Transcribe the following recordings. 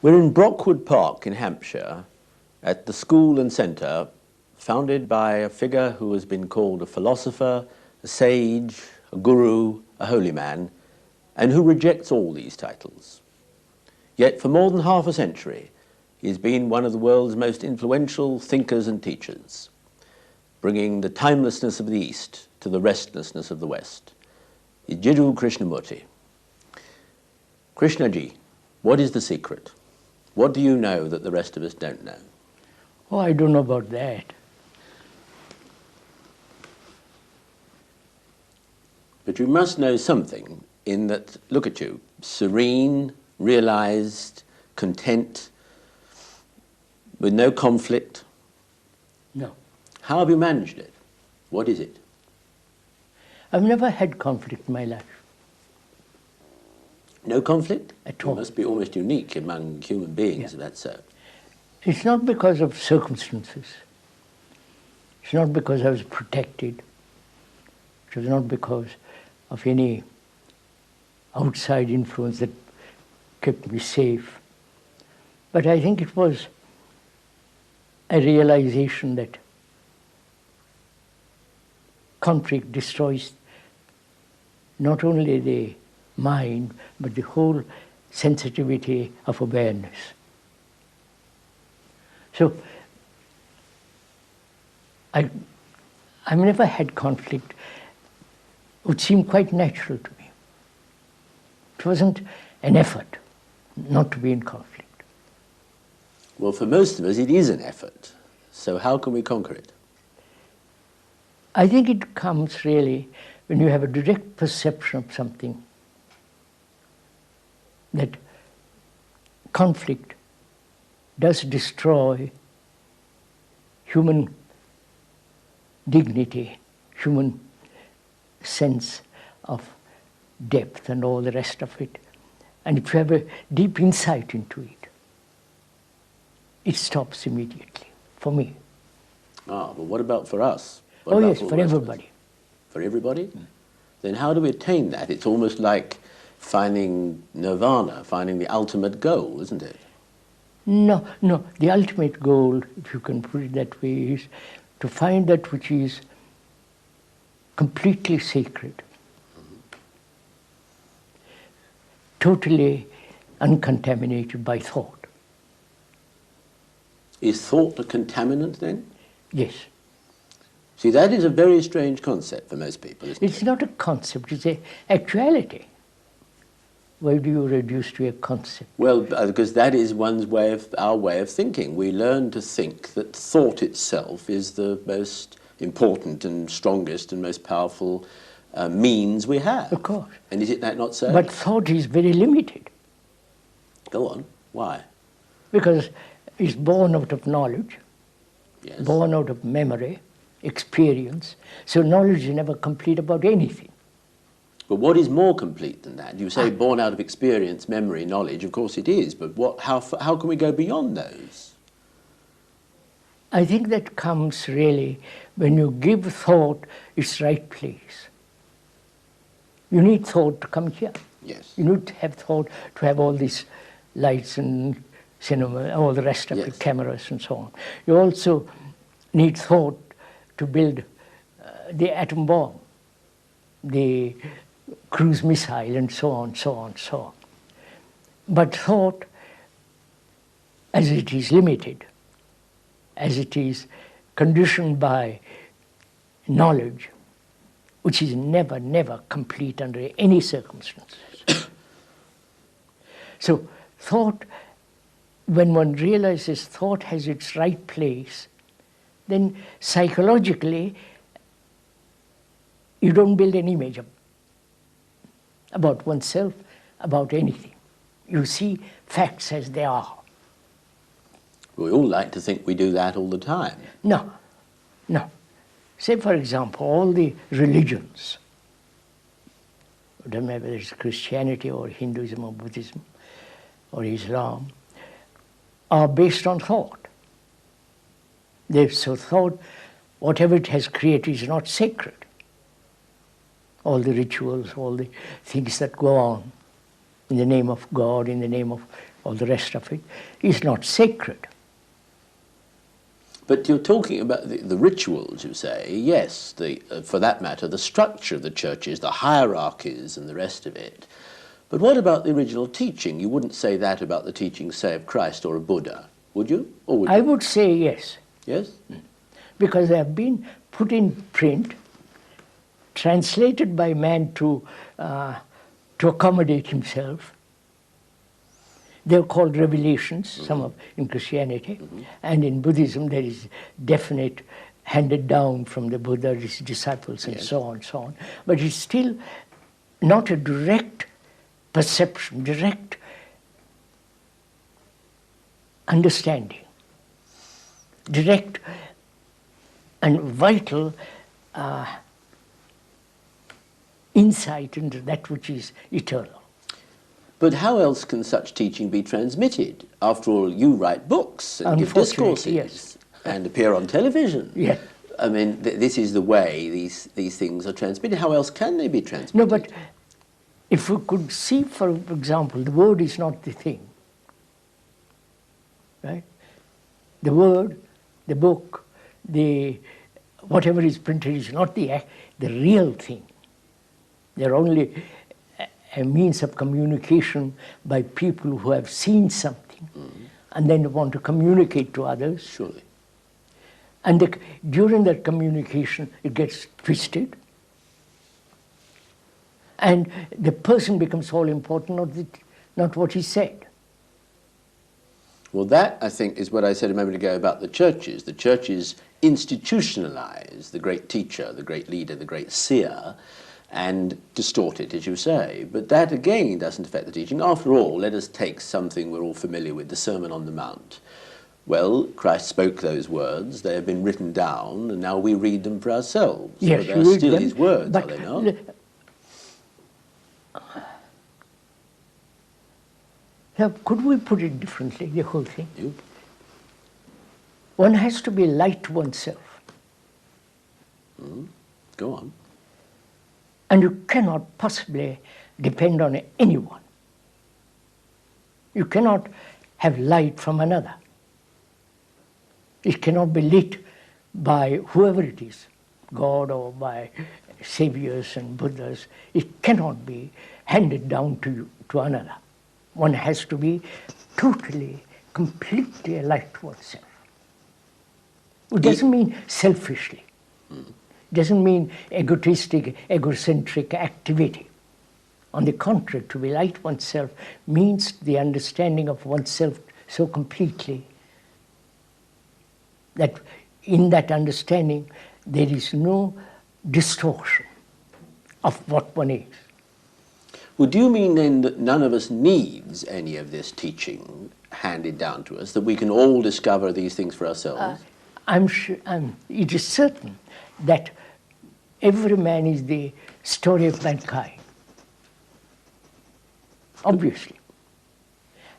We're in Brockwood Park in Hampshire at the school and centre founded by a figure who has been called a philosopher, a sage, a guru, a holy man, and who rejects all these titles. Yet for more than half a century, he has been one of the world's most influential thinkers and teachers, bringing the timelessness of the East to the restlessness of the West. Is Jiddu Krishnamurti. Krishnaji, what is the secret? What do you know that the rest of us don't know? Oh, I don't know about that. But you must know something in that, look at you, serene, realized, content, with no conflict. No. How have you managed it? What is it? I've never had conflict in my life. No conflict? At all. It must be almost unique among human beings, if that's so. It's not because of circumstances. It's not because I was protected. It was not because of any outside influence that kept me safe. But I think it was a realization that conflict destroys not only the mind, but the whole sensitivity of awareness. So, I've never had conflict. It would seem quite natural to me. It wasn't an effort not to be in conflict. Well, for most of us, it is an effort. So how can we conquer it? I think it comes really when you have a direct perception of something, that conflict does destroy human dignity, human sense of depth and all the rest of it. And if you have a deep insight into it, it stops immediately, for me. Ah, but what about for us? What Oh about yes, for everybody. For everybody? Then how do we attain that? It's almost like finding nirvana, finding the ultimate goal, isn't it? No, no. The ultimate goal, if you can put it that way, is to find that which is completely sacred, totally uncontaminated by thought. Is thought a contaminant then? Yes. See, that is a very strange concept for most people, isn't It's it? not a concept, it's an actuality. Why do you reduce to a concept? Well, because that is our way of thinking. We learn to think that thought itself is the most important and strongest and most powerful means we have. Of course. And is that not so? But thought is very limited, Go on. Why? because it's born out of knowledge, Yes. born out of memory, experience. So knowledge is never complete about anything. But what is more complete than that? You say born out of experience, memory, knowledge. Of course it is. But how can we go beyond those? I think that comes really when you give thought its right place. You need thought to come here. Yes. You need to have thought to have all these lights and cinema, all the rest of Yes. it, cameras and so on. You also need thought to build the atom bomb, the cruise missile, and so on, so on, so on. But thought, as it is limited, as it is conditioned by knowledge, which is never, never complete under any circumstances. So thought, when one realizes thought has its right place, then psychologically, you don't build an image about oneself, about anything. You see facts as they are. We all like to think we do that all the time. No, no. Say, for example, all the religions, it doesn't matter whether it's Christianity or Hinduism or Buddhism or Islam, are based on thought. They've so thought whatever it has created is not sacred. All the rituals, all the things that go on in the name of God, in the name of all the rest of it, is not sacred. But you're talking about the rituals, you say, yes, for that matter, the structure of the churches, the hierarchies and the rest of it. But what about the original teaching? You wouldn't say that about the teaching, say, of Christ or a Buddha, would you? Or would you? I would say yes. Yes? Because they have been put in print, translated by man to accommodate himself. They're called revelations, some of in Christianity, and in Buddhism there is definite handed down from the Buddha, his disciples, and so on. But it's still not a direct perception, direct understanding, direct and vital insight into that which is eternal. But how else can such teaching be transmitted? After all, you write books and give discourses yes. and appear on television. Yeah. I mean, this is the way these things are transmitted. How else can they be transmitted? No, but if we could see, for example, the word is not the thing, right? The word, the book, whatever is printed is not the real thing. They're only a means of communication by people who have seen something and then want to communicate to others. Surely. And during that communication, it gets twisted. And the person becomes all important, not what he said. Well, that, I think, is what I said a moment ago about the churches. The churches institutionalize the great teacher, the great leader, the great seer, and distort it, as you say. But that, again, doesn't affect the teaching. After all, let us take something we're all familiar with, the Sermon on the Mount. Well, Christ spoke those words, they have been written down, and now we read them for ourselves. Yes, but they're still his words, are they not? Could we put it differently, the whole thing? You? One has to be light to oneself. Go on. And you cannot possibly depend on anyone. You cannot have light from another. It cannot be lit by whoever it is, God or by saviors and Buddhas. It cannot be handed down to another. One has to be totally, completely alive to oneself. It doesn't mean selfishly. It doesn't mean egotistic, egocentric activity. On the contrary, to be light oneself means the understanding of oneself so completely that in that understanding there is no distortion of what one is. Well, do you mean then that none of us needs any of this teaching handed down to us, that we can all discover these things for ourselves? It is certain that every man is the story of mankind, obviously.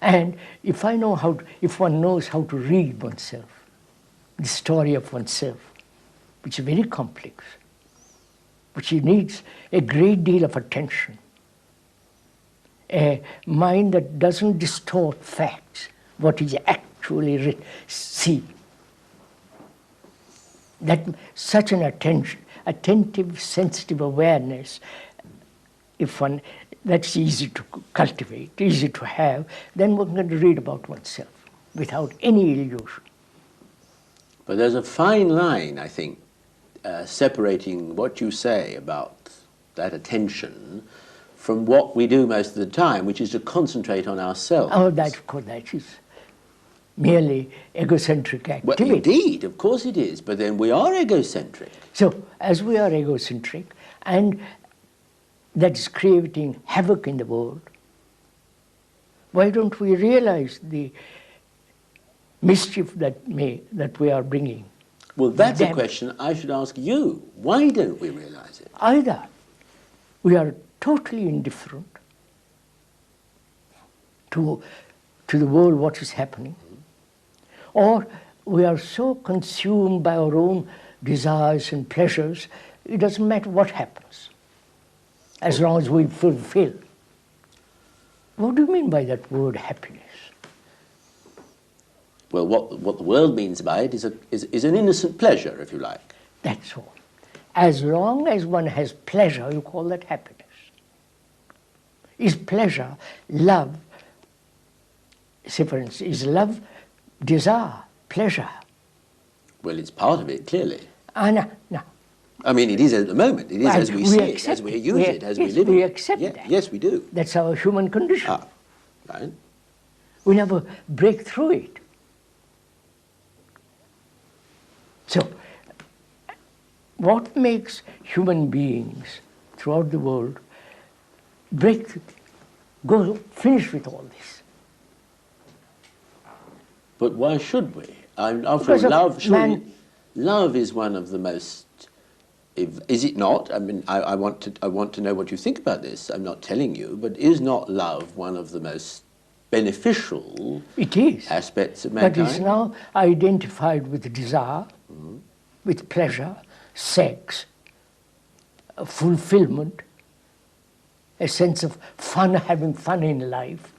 And if one knows how to read oneself, the story of oneself, which is very complex, which needs a great deal of attention, a mind that doesn't distort facts, what is actually written, see. That such an attentive, sensitive awareness, that's easy to cultivate, easy to have, then one can read about oneself without any illusion. But there's a fine line, I think, separating what you say about that attention from what we do most of the time, which is to concentrate on ourselves. Oh, that is merely egocentric activity. Well, indeed, of course it is, but then we are egocentric. So, as we are egocentric, and that is creating havoc in the world, why don't we realize the mischief that we are bringing? Well, that's a question I should ask you. Why don't we realize it? Either we are totally indifferent to the world, what is happening, or we are so consumed by our own desires and pleasures, it doesn't matter what happens, as long as we fulfill. What do you mean by that word happiness? Well, what the world means by it is an innocent pleasure, if you like. That's all. As long as one has pleasure, you call that happiness. Is pleasure, love, say for instance, is love desire, pleasure? Well, it's part of it, clearly. No. I mean, it is at the moment. It is as we see it, as we use it, as we live it. We accept that. Yes, we do. That's our human condition. Ah, right. We never break through it. So, what makes human beings throughout the world finish with all this? But why should we? After Because all, of love is one of the most. Is it not? I mean, I want to know what you think about this. I'm not telling you, but is not love one of the most beneficial It is. aspects of mankind? But it's now identified with desire, with pleasure, sex, fulfillment, a sense of fun, having fun in life.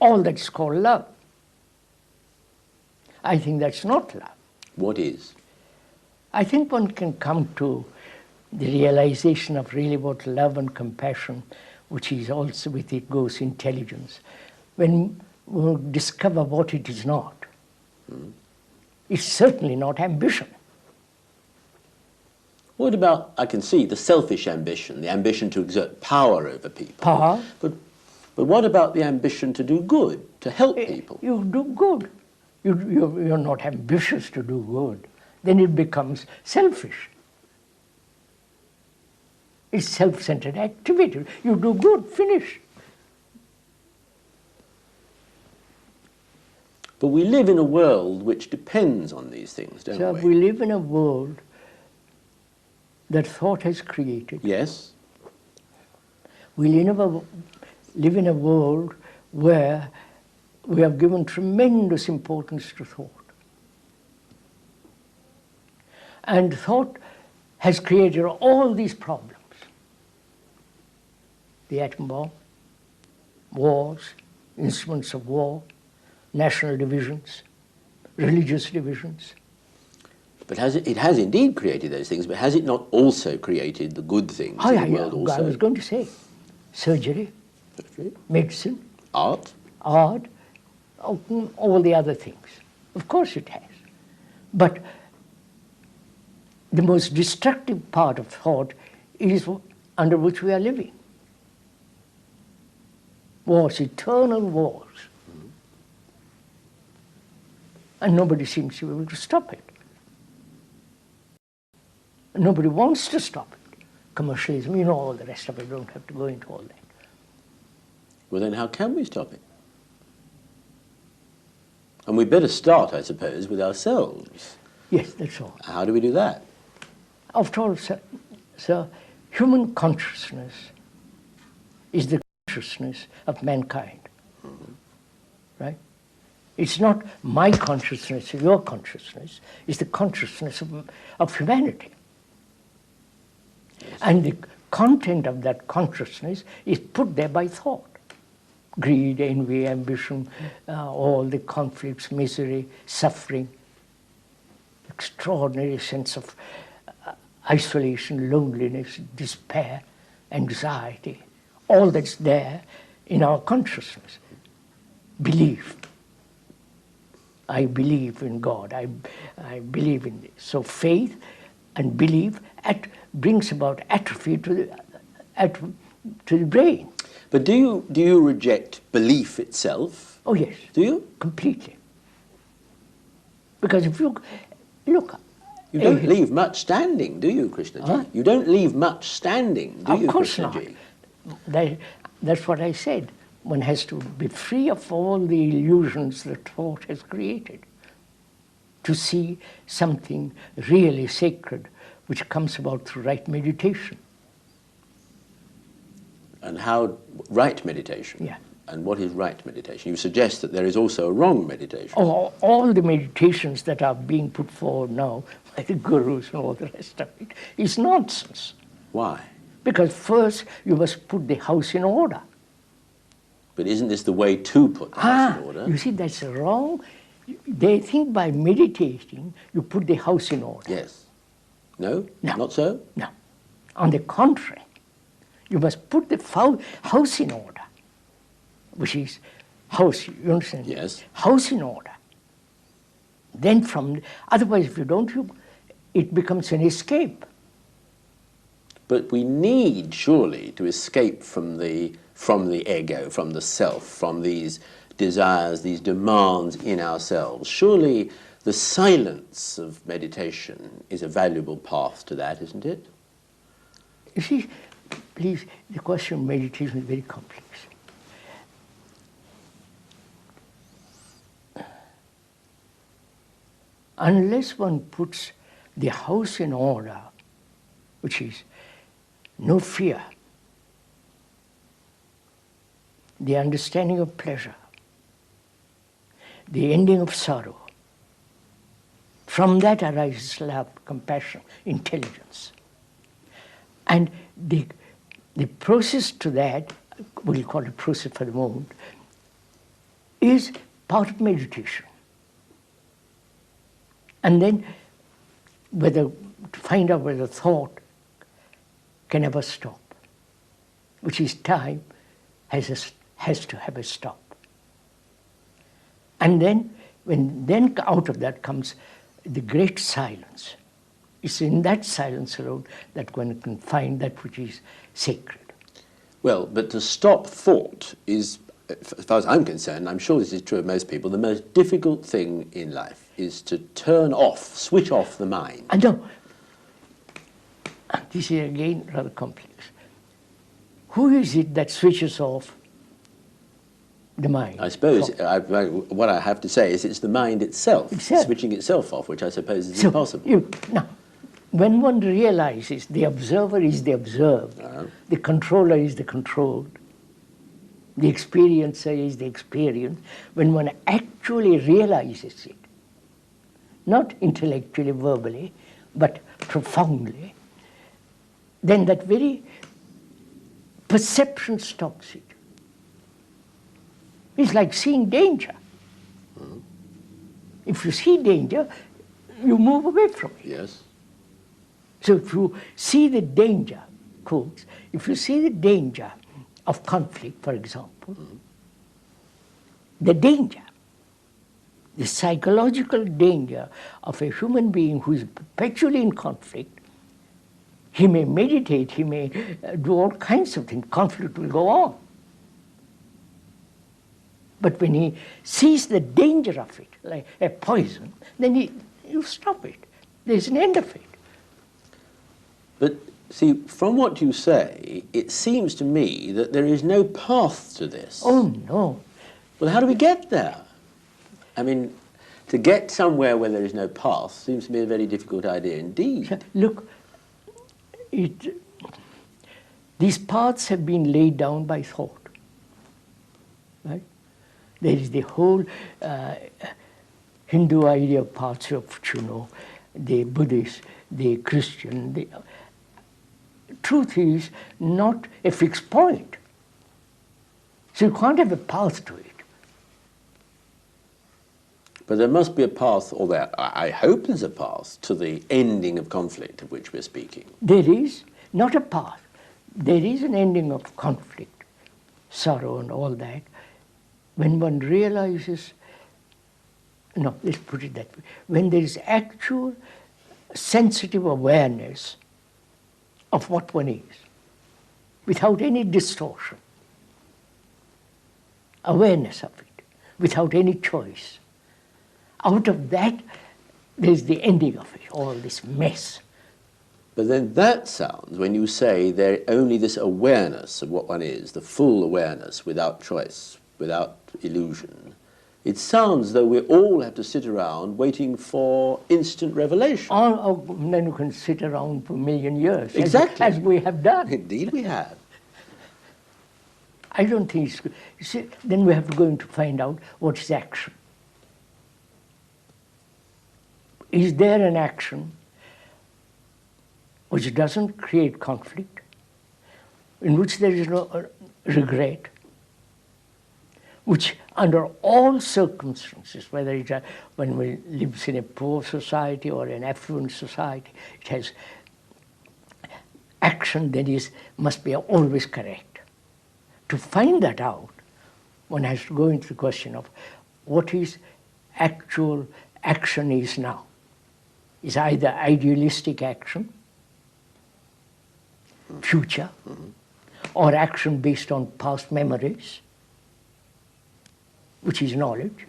All that's called love. I think that's not love. What is? I think one can come to the realization of really what love and compassion, which is also with it goes intelligence, when we discover what it is not. It's certainly not ambition. What about, I can see, the selfish ambition, the ambition to exert power over people. Power. But what about the ambition to do good, to help people? You do good. You're not ambitious to do good. Then it becomes selfish. It's self-centered activity. You do good, finish. But we live in a world which depends on these things, don't So we? we live in a world that thought has created. Yes. We live in a world where we have given tremendous importance to thought. And thought has created all these problems. The atom bomb, wars, instruments of war, national divisions, religious divisions. But it has indeed created those things, but has it not also created the good things in the world also? I was going to say, surgery, medicine, art, all the other things. Of course it has. But the most destructive part of thought is under which we are living. Wars, eternal wars. And nobody seems to be able to stop it. Nobody wants to stop it. Commercialism, you know all the rest of it, don't have to go into all that. Well, then how can we stop it? And we better start, I suppose, with ourselves. Yes, that's all. How do we do that? After all, sir, human consciousness is the consciousness of mankind, right? It's not my consciousness or your consciousness, it's the consciousness of humanity. And the content of that consciousness is put there by thought. Greed, envy, ambition, all the conflicts, misery, suffering, extraordinary sense of isolation, loneliness, despair, anxiety, all that's there in our consciousness. Belief. I believe in God. I believe in this. So faith and belief brings about atrophy to the brain. But do you reject belief itself? Oh yes. Do you? Completely. Because if you look, you don't leave much standing, do you, Krishnaji? Huh? You don't leave much standing, do you, of course Krishnaji? not. That's what I said. One has to be free of all the illusions that thought has created to see something really sacred which comes about through right meditation. And how, right meditation? Yeah. And what is right meditation? You suggest that there is also a wrong meditation. All the meditations that are being put forward now by the gurus and all the rest of it is nonsense. Why? Because first you must put the house in order. But isn't this the way to put the house in order? You see, that's wrong. They think by meditating, you put the house in order. Yes. No? No. Not so? No. On the contrary, you must put the house in order, which is house, you understand? Yes. House in order. Then otherwise if you don't, it becomes an escape. But we need, surely, to escape from the ego, from the self, from these desires, these demands in ourselves. Surely the silence of meditation is a valuable path to that, isn't it? You see, please, the question of meditation is very complex. Unless one puts the house in order, which is no fear, the understanding of pleasure, the ending of sorrow, from that arises love, compassion, intelligence. And the process to that, we'll call it process for the moment, is part of meditation. And then to find out whether thought can ever stop, which is time has to have a stop. And then out of that comes the great silence. It's in that silence alone that one can find that which is sacred. Well, but to stop thought is, as far as I'm concerned, I'm sure this is true of most people, the most difficult thing in life is to switch off the mind. I know. This is again rather complex. Who is it that switches off the mind? I suppose what I have to say is it's the mind itself, switching itself off, which I suppose is impossible. Now, when one realizes the observer is the observed, the controller is the controlled, the experiencer is the experience, when one actually realizes it, not intellectually, verbally, but profoundly, then that very perception stops it. It's like seeing danger. If you see danger, you move away from it. Yes. So if you see the danger, quotes, if you see the danger of conflict, for example, the danger, the psychological danger of a human being who is perpetually in conflict, he may meditate, he may do all kinds of things, conflict will go on. But when he sees the danger of it, like a poison, then you stop it. There's an end of it. But see, from what you say, it seems to me that there is no path to this. Oh, no. Well, how do we get there? I mean, to get somewhere where there is no path seems to be a very difficult idea indeed. Look, these paths have been laid down by thought. Right? There is the whole Hindu idea of paths of, the Buddhist, the Christian. Truth is not a fixed point. So you can't have a path to it. But there must be a path, or I hope there's a path, to the ending of conflict of which we're speaking. There is not a path. There is an ending of conflict, sorrow and all that, when one realizes, no, let's put it that way, when there is actual sensitive awareness of what one is, without any distortion, awareness of it, without any choice. Out of that, there's the ending of it, all this mess. But then that sounds, when you say there only this awareness of what one is, the full awareness, without choice, without illusion, it sounds though we all have to sit around waiting for instant revelation. Then you can sit around for a million years. Exactly. As we have done. Indeed we have. I don't think it's good. You see, then we have to go in to find out what is action. Is there an action which doesn't create conflict, in which there is no regret, which under all circumstances, whether it's when one lives in a poor society or an affluent society, it has action that must be always correct. To find that out, one has to go into the question of what is actual action is now. Is either idealistic action, future, or action based on past memories, which is knowledge,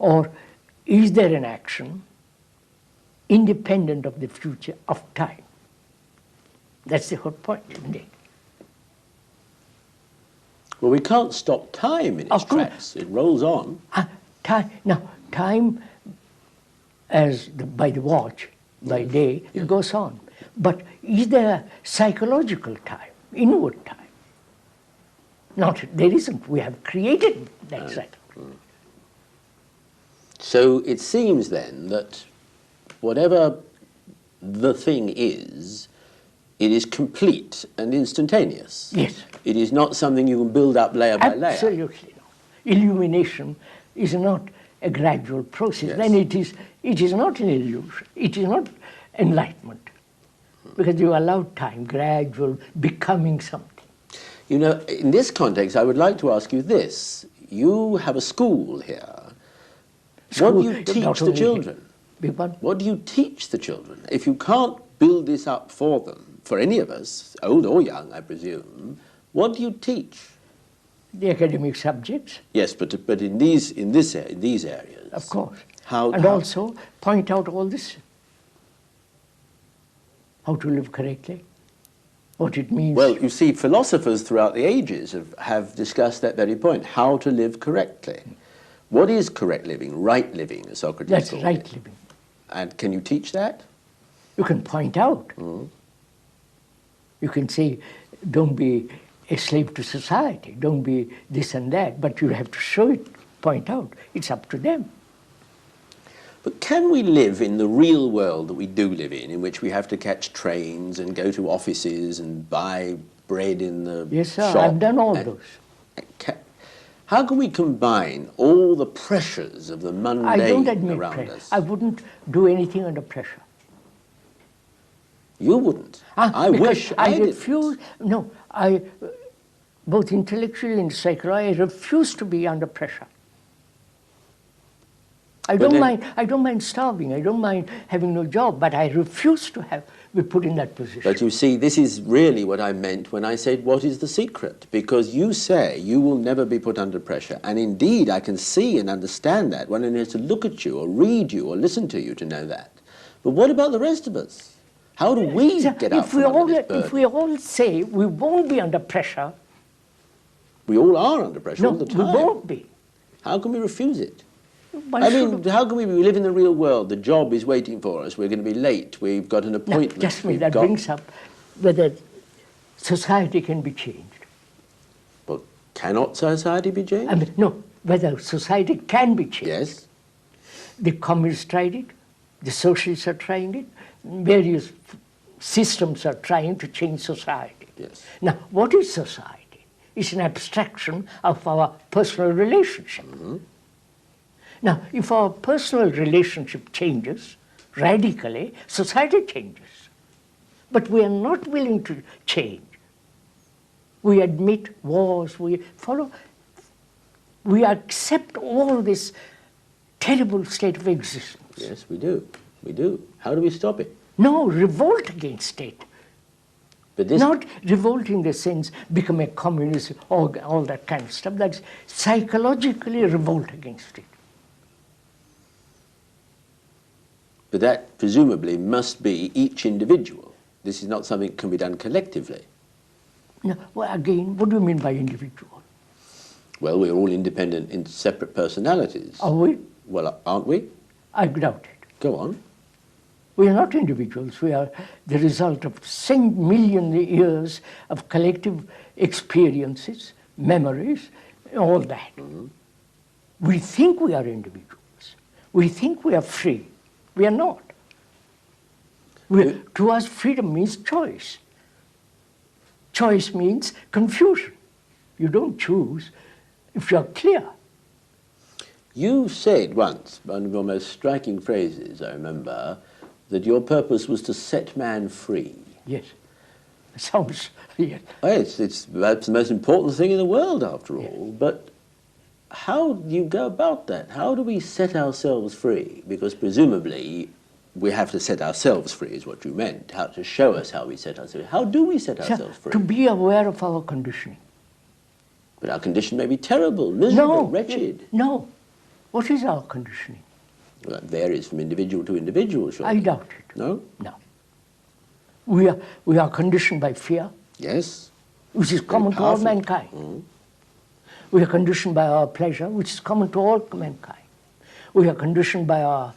or is there an action independent of the future of time? That's the whole point, isn't it? Well, we can't stop time in its tracks. It rolls on. Time, by the watch, by day, it goes on. But is there psychological time, inward time? Not, there isn't. We have created that cycle. So it seems then that whatever the thing is, it is complete and instantaneous. Yes. It is not something you can build up layer by layer. Absolutely no. Illumination is not a gradual process. Yes. Then it is not an illusion. It is not enlightenment. Because you allow time, gradual becoming something. You know, in this context, I would like to ask you this. You have a school here. What do you teach the children? What do you teach the children? If you can't build this up for them, for any of us, old or young, I presume, what do you teach? The academic subjects. Yes, but in these areas. Of course. How also point out all this. How to live correctly, what it means. Well, you see, philosophers throughout the ages have discussed that very point, how to live correctly. What is correct living, right living, as Socrates That's called right it? living. And can you teach that? You can point out. You can say, don't be a slave to society, don't be this and that, but you have to show it, point out. It's up to them. But can we live in the real world that we do live in which we have to catch trains and go to offices and buy bread in the Yes, sir, shop? I've done all those. How can we combine all the pressures of the mundane I don't admit around pressure. us? I wouldn't do anything under pressure. You wouldn't. I wish I didn't. refuse. No, both intellectually and psychologically, I refuse to be under pressure. I don't mind starving. I don't mind having no job, but I refuse to be put in that position. But you see, this is really what I meant when I said, what is the secret? Because you say you will never be put under pressure. And indeed, I can see and understand that when I need to look at you or read you or listen to you to know that. But what about the rest of us? How do we get out from under this burden? If we all say we won't be under pressure... We all are under pressure all the time. No, we won't be. How can we refuse it? Why how can we live in the real world? The job is waiting for us. We're going to be late. We've got an appointment. Now, just me, that brings up whether society can be changed. Well, cannot society be changed? No, whether society can be changed. Yes. The communists tried it. The socialists are trying it. Various systems are trying to change society. Yes. Now, what is society? It's an abstraction of our personal relationship. Now, if our personal relationship changes radically, society changes. But we are not willing to change. We admit wars, we accept all this terrible state of existence. Yes, we do. We do. How do we stop it? No, revolt against it. But this... Not revolt in the sense, become a communist, all that kind of stuff. That's psychologically revolt against it. But that presumably must be each individual. This is not something that can be done collectively. No, well, again, what do you mean by individual? Well, we're all independent in separate personalities. Are we? Well, aren't we? I doubt it. Go on. We are not individuals. We are the result of million years of collective experiences, memories, all that. We think we are individuals. We think we are free. We are not. To us, freedom means choice. Choice means confusion. You don't choose if you're clear. You said once, one of your most striking phrases, I remember, that your purpose was to set man free. Yes. Sounds, yes. Oh, that's the most important thing in the world, after all. But how do you go about that? How do we set ourselves free? Because presumably we have to set ourselves free, is what you meant. How to show us how we set ourselves free. How do we set ourselves free? To be aware of our conditioning. But our condition may be terrible, miserable, No, wretched. No. What is our conditioning? Well, that varies from individual to individual, surely. I doubt it. No? No. We are conditioned by fear, Yes. which is common to all powerful. mankind. We are conditioned by our pleasure, which is common to all mankind. We are conditioned by our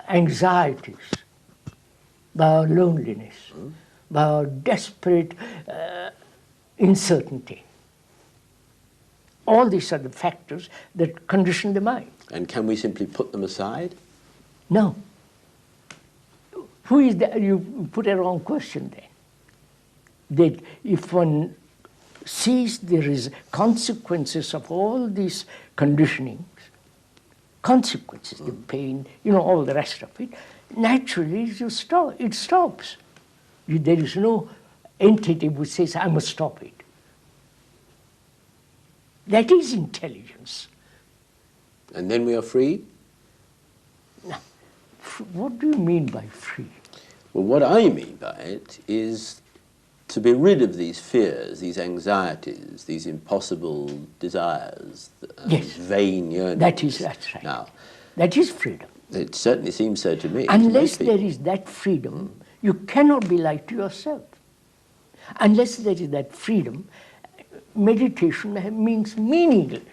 anxieties, by our loneliness, by our desperate uncertainty. All these are the factors that condition the mind. And can we simply put them aside? No. Who is that? You put a wrong question then. That if one sees there is consequences of all these conditionings, consequences, the pain, all the rest of it, naturally it stops. There is no entity which says, I must stop it. That is intelligence. And then we are free? Now, what do you mean by free? Well, what I mean by it is to be rid of these fears, these anxieties, these impossible desires, Yes. vain yearnings. That's right. Now, that is freedom. it certainly seems so to me. Unless to most there people. is that freedom, you cannot be like to yourself. Unless there is that freedom, meditation means meaningless.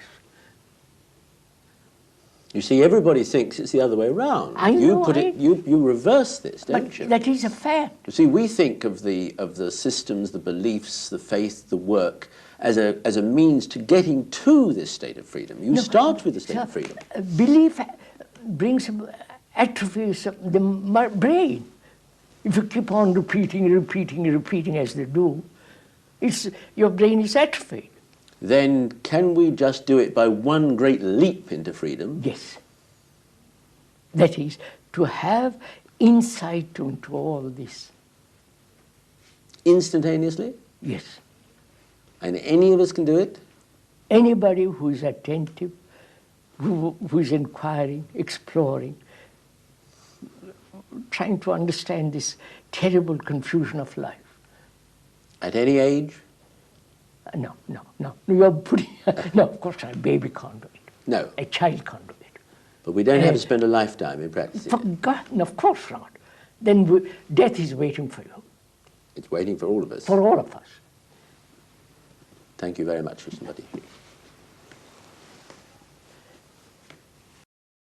You see, everybody thinks it's the other way around. I you know, you reverse this, don't But you? that is a fact. You see, we think of the systems, the beliefs, the faith, the work as a means to getting to this state of freedom. You start with the state of freedom. Belief brings atrophies the brain. If you keep on repeating as they do, your brain is atrophied. Then can we just do it by one great leap into freedom? Yes. That is, to have insight into all this. Instantaneously? Yes. And any of us can do it? Anybody who is attentive, who is inquiring, exploring, trying to understand this terrible confusion of life. At any age? No. You're putting, no, of course not. A baby can't do it. No. A child can't do it. But we don't have to spend a lifetime in practicing it. Forgotten, of course not. Then death is waiting for you. It's waiting for all of us. For all of us. Thank you very much, Krishnamurti.